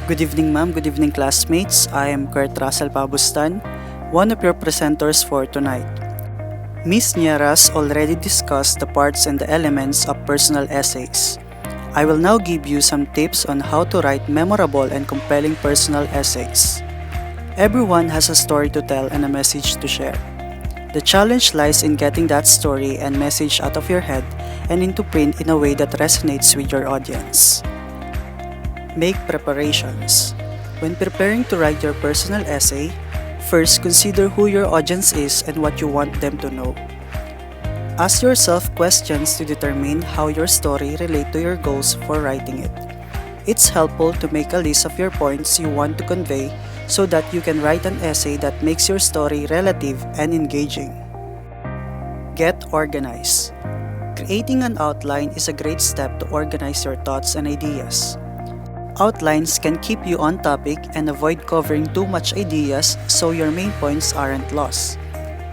Good evening, ma'am. Good evening, classmates. I am Kurt Russell Pabustan, one of your presenters for tonight. Ms. Nieras already discussed the parts and the elements of personal essays. I will now give you some tips on how to write memorable and compelling personal essays. Everyone has a story to tell and a message to share. The challenge lies in getting that story and message out of your head and into print in a way that resonates with your audience. Make preparations. When preparing to write your personal essay, first consider who your audience is and what you want them to know. Ask yourself questions to determine how your story relates to your goals for writing it. It's helpful to make a list of your points you want to convey so that you can write an essay that makes your story relative and engaging. Get organized. Creating an outline is a great step to organize your thoughts and ideas. Outlines can keep you on topic and avoid covering too much ideas so your main points aren't lost.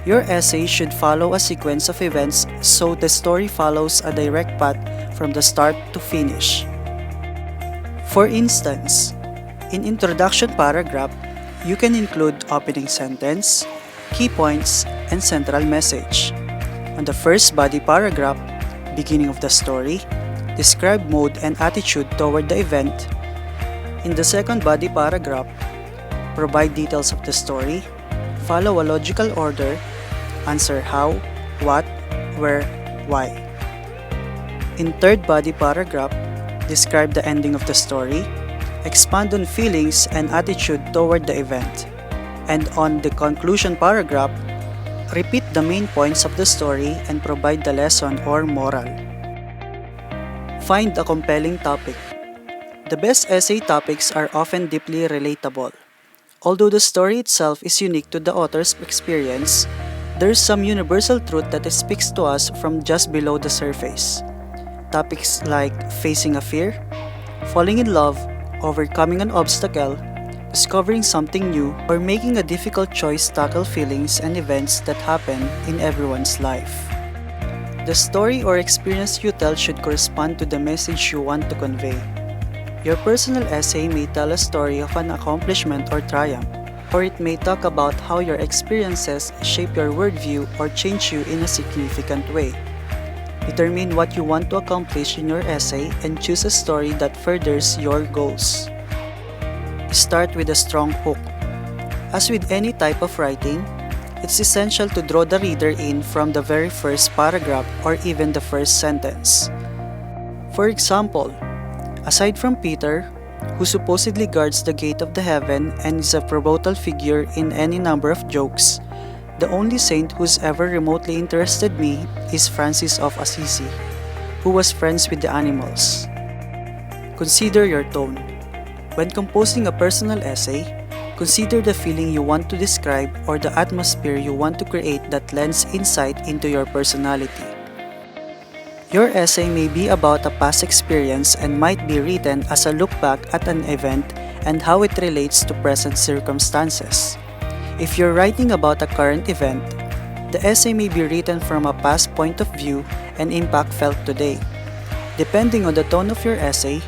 Your essay should follow a sequence of events so the story follows a direct path from the start to finish. For instance, in introduction paragraph, you can include opening sentence, key points, and central message. On the first body paragraph, beginning of the story, describe mood and attitude toward the event. In the second body paragraph, provide details of the story, follow a logical order, answer how, what, where, why. In third body paragraph, describe the ending of the story, expand on feelings and attitude toward the event. And on the conclusion paragraph, repeat the main points of the story and provide the lesson or moral. Find a compelling topic. The best essay topics are often deeply relatable. Although the story itself is unique to the author's experience, there's some universal truth that speaks to us from just below the surface. Topics like facing a fear, falling in love, overcoming an obstacle, discovering something new, or making a difficult choice tackle feelings and events that happen in everyone's life. The story or experience you tell should correspond to the message you want to convey. Your personal essay may tell a story of an accomplishment or triumph, or it may talk about how your experiences shape your worldview or change you in a significant way. Determine what you want to accomplish in your essay and choose a story that furthers your goals. Start with a strong hook. As with any type of writing, it's essential to draw the reader in from the very first paragraph or even the first sentence. For example, aside from Peter, who supposedly guards the gate of the heaven and is a pivotal figure in any number of jokes, the only saint who's ever remotely interested me is Francis of Assisi, who was friends with the animals. Consider your tone. When composing a personal essay, consider the feeling you want to describe or the atmosphere you want to create that lends insight into your personality. Your essay may be about a past experience and might be written as a look back at an event and how it relates to present circumstances. If you're writing about a current event, the essay may be written from a past point of view and impact felt today. Depending on the tone of your essay,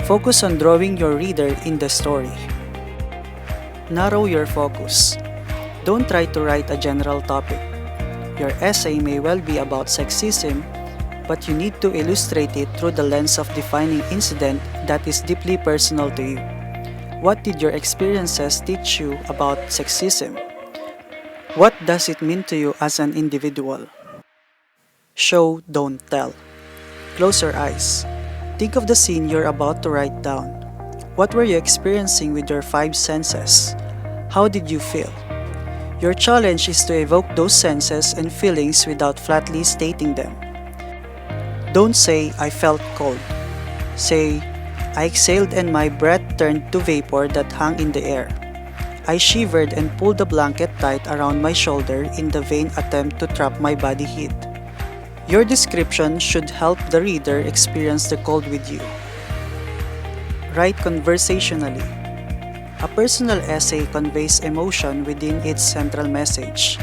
focus on drawing your reader in the story. Narrow your focus. Don't try to write a general topic. Your essay may well be about sexism, but you need to illustrate it through the lens of defining incident that is deeply personal to you. What did your experiences teach you about sexism? What does it mean to you as an individual? Show, don't tell. Close your eyes. Think of the scene you're about to write down. What were you experiencing with your 5 senses? How did you feel? Your challenge is to evoke those senses and feelings without flatly stating them. Don't say, I felt cold. Say, I exhaled and my breath turned to vapor that hung in the air. I shivered and pulled the blanket tight around my shoulder in the vain attempt to trap my body heat. Your description should help the reader experience the cold with you. Write conversationally. A personal essay conveys emotion within its central message.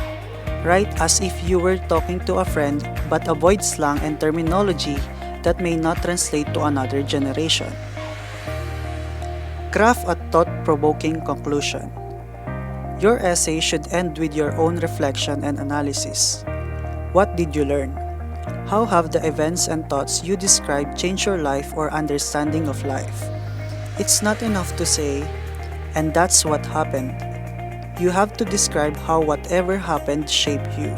Write as if you were talking to a friend but avoid slang and terminology that may not translate to another generation. Craft a thought-provoking conclusion. Your essay should end with your own reflection and analysis. What did you learn? How have the events and thoughts you described changed your life or understanding of life? It's not enough to say, and that's what happened. You have to describe how whatever happened shaped you.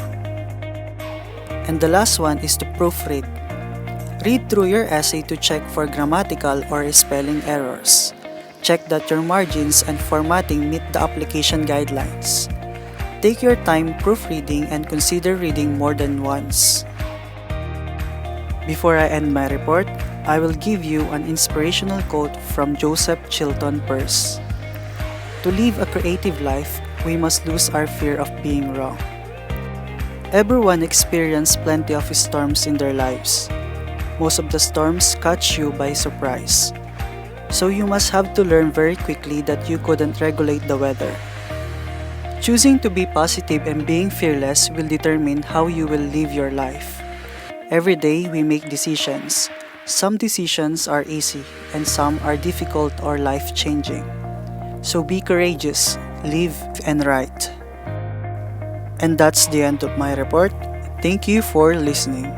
And the last one is to proofread. Read through your essay to check for grammatical or spelling errors. Check that your margins and formatting meet the application guidelines. Take your time proofreading and consider reading more than once. Before I end my report, I will give you an inspirational quote from Joseph Chilton Peirce. To live a creative life, we must lose our fear of being wrong. Everyone experiences plenty of storms in their lives. Most of the storms catch you by surprise. So you must have to learn very quickly that you couldn't regulate the weather. Choosing to be positive and being fearless will determine how you will live your life. Every day we make decisions. Some decisions are easy and some are difficult or life-changing. So be courageous, live and write. And that's the end of my report. Thank you for listening.